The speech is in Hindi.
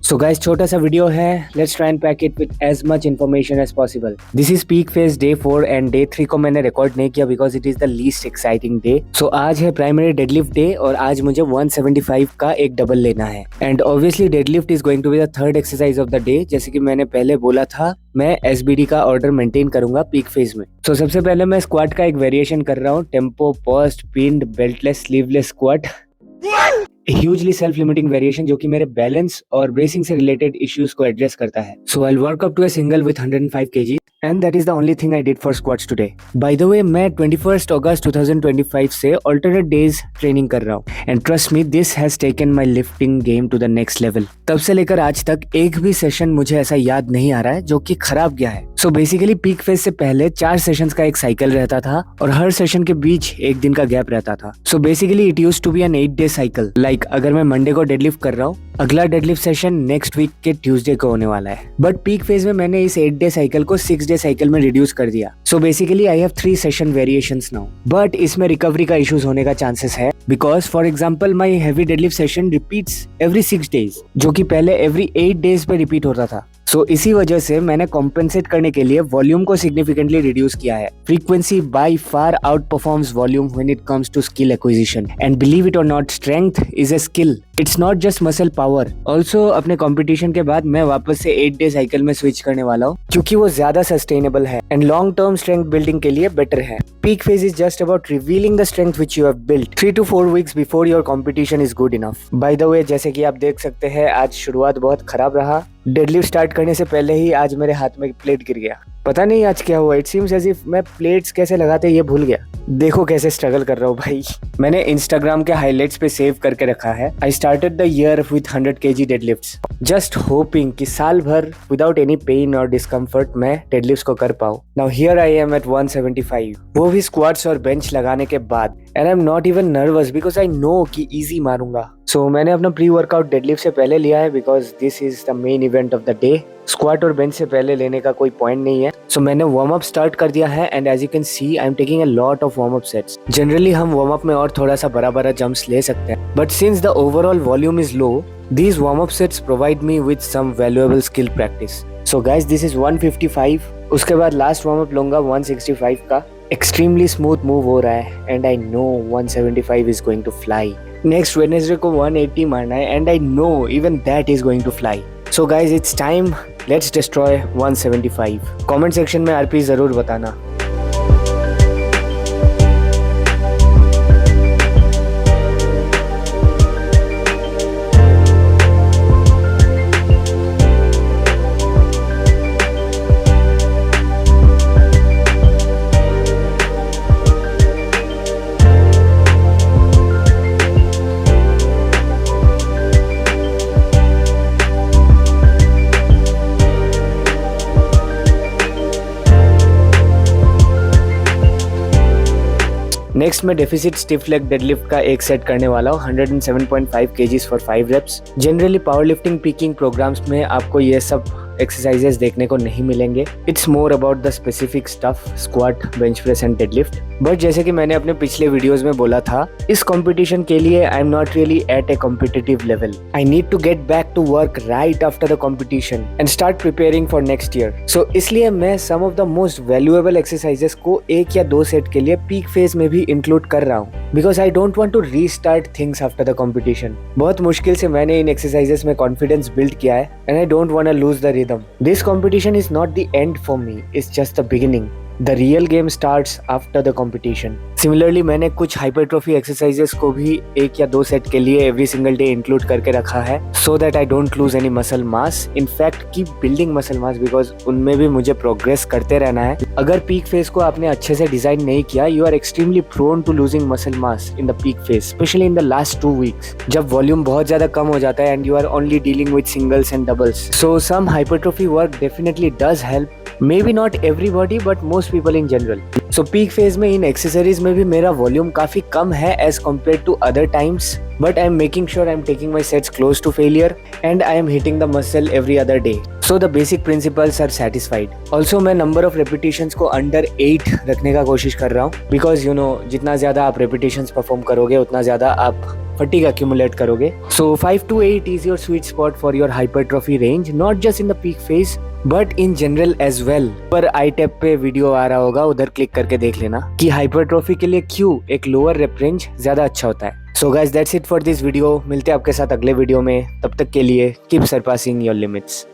सो गाइस, छोटा सा वीडियो है. Let's try and pack it with as much information as possible. This is peak phase day 4 and day 3 को मैंने रिकॉर्ड नहीं किया because it is the least exciting day. So आज है प्राइमरी डेडलिफ्ट डे और आज मुझे 175 का एक डबल लेना है. And obviously deadlift is going to be the third exercise of the day. जैसे कि मैंने पहले बोला था, मैं एसबीडी का ऑर्डर मेंटेन करूंगा पीक फेज में. सो सबसे पहले मैं स्क्वाट का एक वेरिएशन कर रहा हूँ, tempo post pinned beltless sleeveless squat. Hugely self limiting variation जो कि मेरे बैलेंस और ब्रेसिंग से रिलेटेड इश्यूज को एड्रेस करता है. So I will work up to a single with 105 kg and that is the only thing I did for squats today. By the way, मैं 21st August 2025 से alternate days ट्रेनिंग कर रहा हूँ and trust me, this has taken my lifting game to the next level. तब से लेकर आज तक एक भी सेशन मुझे ऐसा याद नहीं आ रहा है जो कि खराब गया है. सो बेसिकली पीक फेज से पहले 4 सेशंस का एक साइकिल रहता था और हर सेशन के बीच एक दिन का गैप रहता था. So basically it used to be an 8-day cycle. Like अगर मैं मंडे को डेडलिफ्ट कर रहा हूँ, अगला डेडलिफ्ट सेशन नेक्स्ट वीक के ट्यूसडे को होने वाला है. बट पीक फेज में मैंने इस 8-day साइकिल को 6-day साइकिल में रिड्यूस कर दिया. So basically I have 3 session variations now. But इसमें रिकवरी का इश्यूज होने का चांसेस है because for example my heavy deadlift session repeats every 6 days जो कि पहले एवरी 8 days पे रिपीट होता था. सो इसी वजह से मैंने कॉम्पेंसेट करने के लिए वॉल्यूम को सिग्निफिकेंटली रिड्यूस किया है. Frequency by far outperforms volume when it comes to skill acquisition. And believe it or not, strength is a skill, it's not just muscle power. Also अपने कंपटीशन के बाद मैं वापस से 8-day साइकिल में स्विच करने वाला हूँ क्योंकि वो ज्यादा सस्टेनेबल है and long term strength building के लिए बेटर है. Peak phase is just about revealing the strength which you have built 3 to 4 weeks before your competition is good enough. By the way, जैसे कि आप देख सकते हैं, आज शुरुआत बहुत खराब रहा. डेडलिफ्ट स्टार्ट करने से पहले ही आज मेरे हाथ में प्लेट गिर गया. पता नहीं आज क्या हुआ. इट सीम्स एज इफ मैं प्लेट्स कैसे लगाते ये भूल गया. देखो कैसे स्ट्रगल कर रहा हूँ भाई. मैंने इंस्टाग्राम के हाइलाइट्स पे सेव करके रखा है. I started the year with 100 kg deadlifts, just hoping कि साल भर विदाउट एनी पेन और डिस्कम्फर्ट मैं डेडलिफ्ट्स को कर पाऊँ. Now here I am at 175, वो भी स्क्वाट्स और बेंच लगाने के बाद. And I am not even nervous because I know कि इजी मारूंगा. सो मैंने अपना प्री वर्कआउट डेडलिफ्ट से पहले लिया है because this is the main event of the day. Squat और बेंच से पहले लेने का कोई पॉइंट नहीं है. सो मैंने वार्म अप स्टार्ट कर दिया है and as you can see I am taking a lot of warm up sets. Generally हम वार्म अप में और थोड़ा सा बड़ा जंप्स ले सकते हैं, but since the overall volume is low, these warm up sets provide me with some valuable skill practice. So guys, this is 155. उसके बाद लास्ट वार्म अप लूंगा 165 का. एक्सट्रीमली स्मूथ मूव हो रहा है and I know 175 is going to fly. Next Wednesday को 180 मारना है and I know even that is going to fly. So guys, it's time, let's destroy 175. Comment section में आरपी जरूर बताना. नेक्स्ट मैं डेफिसिट स्टिफ लेग डेडलिफ्ट का एक सेट करने वाला हूँ 107.5 kgs for 5 reps. Generally power lifting peaking programs में आपको ये सब एक्सरसाइजेस देखने को नहीं मिलेंगे. It's more about the specific stuff, squat, bench press and deadlift. But जैसे कि मैंने अपने पिछले वीडियोस में बोला था, इस कंपटीशन के लिए I am not really at a competitive level. I need to get back to work right after the competition and start preparing for next year. So इसलिए मैं some of the most valuable exercises को 1 या 2 सेट के लिए पीक फेज में भी इंक्लूड कर रहा हूँ because I don't want to restart things after the competition. बहुत मुश्किल से मैंने इन एक्सरसाइजेस में कॉन्फिडेंस बिल्ड किया है and I don't want to lose the rhythm. This competition is not the end for me, it's just the beginning. The real game starts after the competition. Similarly, मैंने कुछ hypertrophy exercises को भी 1 या 2 सेट के लिए every single day include करके रखा है so that I don't lose any muscle mass. In fact, keep building muscle mass because उनमें भी मुझे progress करते रहना है. अगर peak phase को आपने अच्छे से डिजाइन नहीं किया, you are extremely prone to losing muscle mass in the peak phase, especially in the last 2 weeks. जब volume बहुत ज़्यादा कम हो जाता है and you are only dealing with singles and doubles. So some hypertrophy work definitely does help. Maybe not everybody, but most people in general. So peak phase में इन एक्सेसरीज में भी मेरा वॉल्यूम काफी कम है as compared to other times. But I am making sure I am taking my sets close to failure and I am hitting the muscle every other day. So the basic principles are satisfied. Also मैं number of repetitions को under 8 रखने का कोशिश कर रहा हूँ because you know जितना ज़्यादा आप repetitions perform करोगे उतना ज़्यादा आप फटीग अक्यूमुलेट करोगे। So 5 to 8 is your sweet spot for your hypertrophy range, not just in the peak phase but in general as well. पर आई टैप पे वीडियो आ रहा होगा, उधर क्लिक करके देख लेना कि हाइपरट्रॉफी के लिए क्यों एक लोअर रेप रेंज ज्यादा अच्छा होता है। So guys that's it for this video. मिलते हैं आपके साथ अगले वीडियो में, तब तक के लिए कीप सरपासिंग योर लिमिट्स।